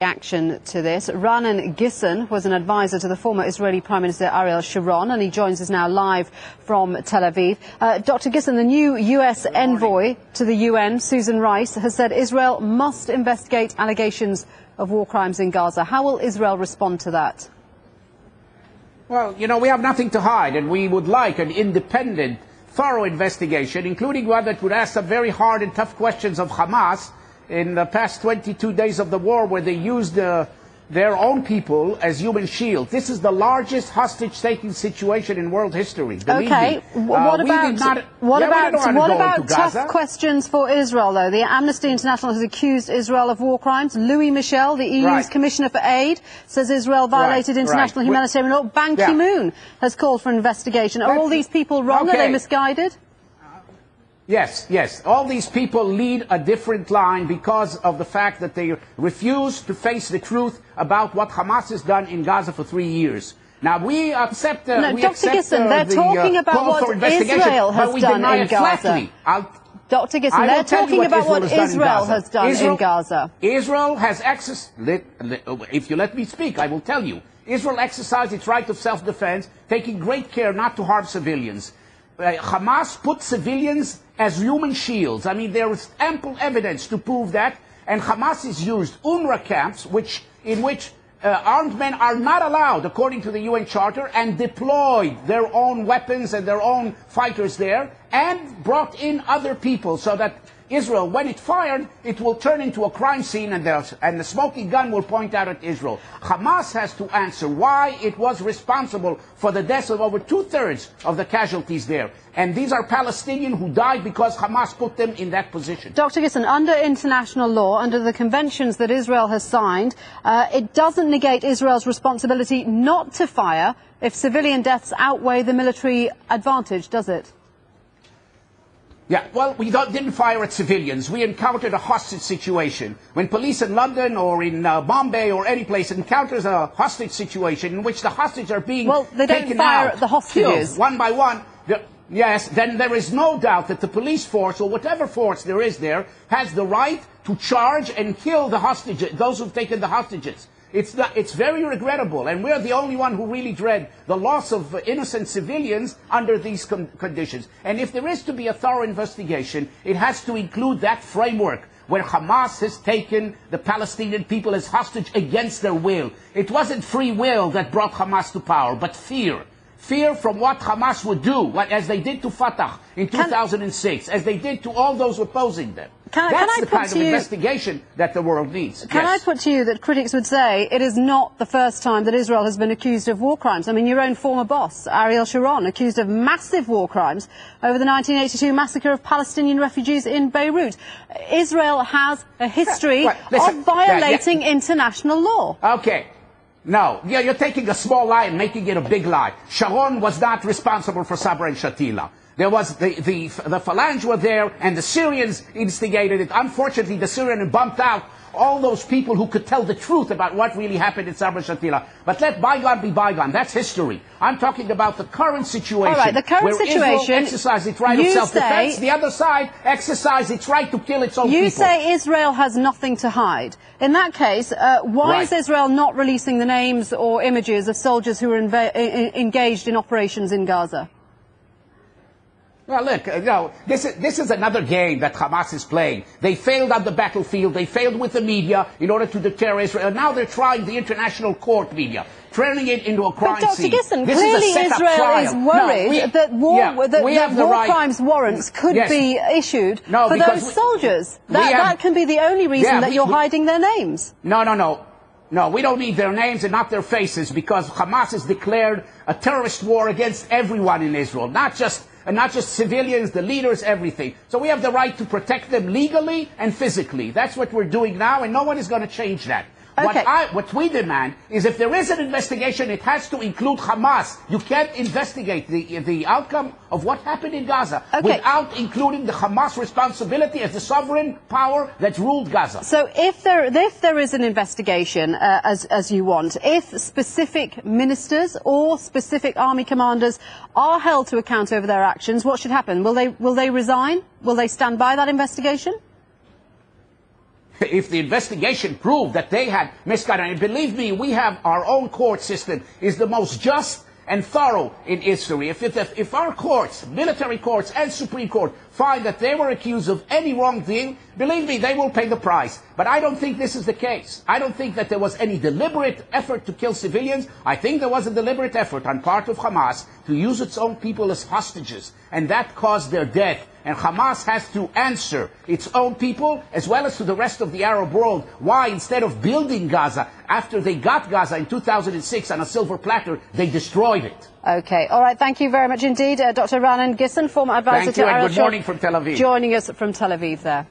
Reaction to this. Raanan Gissin was an advisor to the former Israeli Prime Minister Ariel Sharon, and he joins us now live from Tel Aviv. Dr. Gissin, the new US envoy to the UN, Susan Rice, has said Israel must investigate allegations of war crimes in Gaza. How will Israel respond to that? Well, you know, we have nothing to hide, and we would like an independent, thorough investigation, including one that would ask some very hard and tough questions of Hamas in the past 22 days of the war, where they used their own people as human shield. This is the largest hostage-taking situation in world history. Okay, what about tough questions for Israel, though? The Amnesty International has accused Israel of war crimes. Louis Michel, the EU's Commissioner for Aid, says Israel violated international humanitarian law. Ban Ki-moon has called for an investigation. Are all these people wrong? Are they misguided? Yes. All these people lead a different line because of the fact that they refuse to face the truth about what Hamas has done in Gaza for 3 years. Now, we accept Dr. Gissin, they're talking about what Israel has done in Gaza. Dr. Gissin, they're talking about what Israel has done in Gaza. Israel has if you let me speak, I will tell you. Israel exercised its right of self-defense, taking great care not to harm civilians. Hamas put civilians as human shields. I mean, there is ample evidence to prove that. And Hamas has used UNRWA camps, in which armed men are not allowed, according to the UN Charter, and deployed their own weapons and their own fighters there, and brought in other people, so that Israel, when it fired, it will turn into a crime scene, and the smoking gun will point out at Israel. Hamas has to answer why it was responsible for the deaths of over 2/3 of the casualties there. And these are Palestinians who died because Hamas put them in that position. Dr. Gissin, under international law, under the conventions that Israel has signed, it doesn't negate Israel's responsibility not to fire if civilian deaths outweigh the military advantage, does it? Yeah, well, we didn't fire at civilians. We encountered a hostage situation. When police in London or in Bombay or any place encounters a hostage situation in which the hostages are being they don't taken fire out, at the hostages. killed one by one, yes, then there is no doubt that the police force, or whatever force there is there, has the right to charge and kill the hostages, those who've taken the hostages. It's very regrettable, and we're the only one who really dread the loss of innocent civilians under these conditions. And if there is to be a thorough investigation, it has to include that framework where Hamas has taken the Palestinian people as hostage against their will. It wasn't free will that brought Hamas to power, but fear. Fear from what Hamas would do, as they did to Fatah in 2006, as they did to all those opposing them. That's the kind of investigation that the world needs. Can I put to you that critics would say it is not the first time that Israel has been accused of war crimes? I mean, your own former boss, Ariel Sharon, accused of massive war crimes over the 1982 massacre of Palestinian refugees in Beirut. Israel has a history of violating international law. Okay. No, you're taking a small lie and making it a big lie. Sharon was not responsible for Sabra and Shatila. There was the Phalange were there, and the Syrians instigated it. Unfortunately, the Syrians bumped out all those people who could tell the truth about what really happened in Sabra and Shatila. But let bygone be bygone. That's history. I'm talking about the current situation. All right, the current situation. Israel exercised its right of self-defense. The other side exercised its right to kill its own people. You say Israel has nothing to hide. In that case, why is Israel not releasing the names or images of soldiers who are engaged in operations in Gaza? Well, look, this is another game that Hamas is playing. They failed on the battlefield. They failed with the media in order to deter Israel. And now they're trying the international court media, turning it into a crime scene. But Dr. Gissin, clearly Israel is worried that war crimes warrants could be issued for those soldiers. That can be the only reason that you're hiding their names. No, we don't need their names and not their faces, because Hamas has declared a terrorist war against everyone in Israel, not just civilians, the leaders, everything. So we have the right to protect them legally and physically. That's what we're doing now, and no one is going to change that. Okay. What we demand is, if there is an investigation, it has to include Hamas. You can't investigate the outcome of what happened in Gaza without including the Hamas responsibility as the sovereign power that ruled Gaza. So if there is an investigation, as you want, if specific ministers or specific army commanders are held to account over their actions, what should happen? Will they resign? Will they stand by that investigation? if the investigation proved that they had misconduct, and believe me, we have our own court system, is the most just and thorough in history. If our courts, military courts and Supreme Court, find that they were accused of any wrongdoing, believe me, they will pay the price. But I don't think this is the case. I don't think that there was any deliberate effort to kill civilians. I think there was a deliberate effort on part of Hamas to use its own people as hostages, and that caused their death. And Hamas has to answer its own people as well as to the rest of the Arab world why, instead of building Gaza, after they got Gaza in 2006 on a silver platter, they destroyed it. Okay. All right. Thank you very much indeed. Dr. Raanan Gissin, former advisor to Ariel Sharon. Good morning from Tel Aviv. Joining us from Tel Aviv there.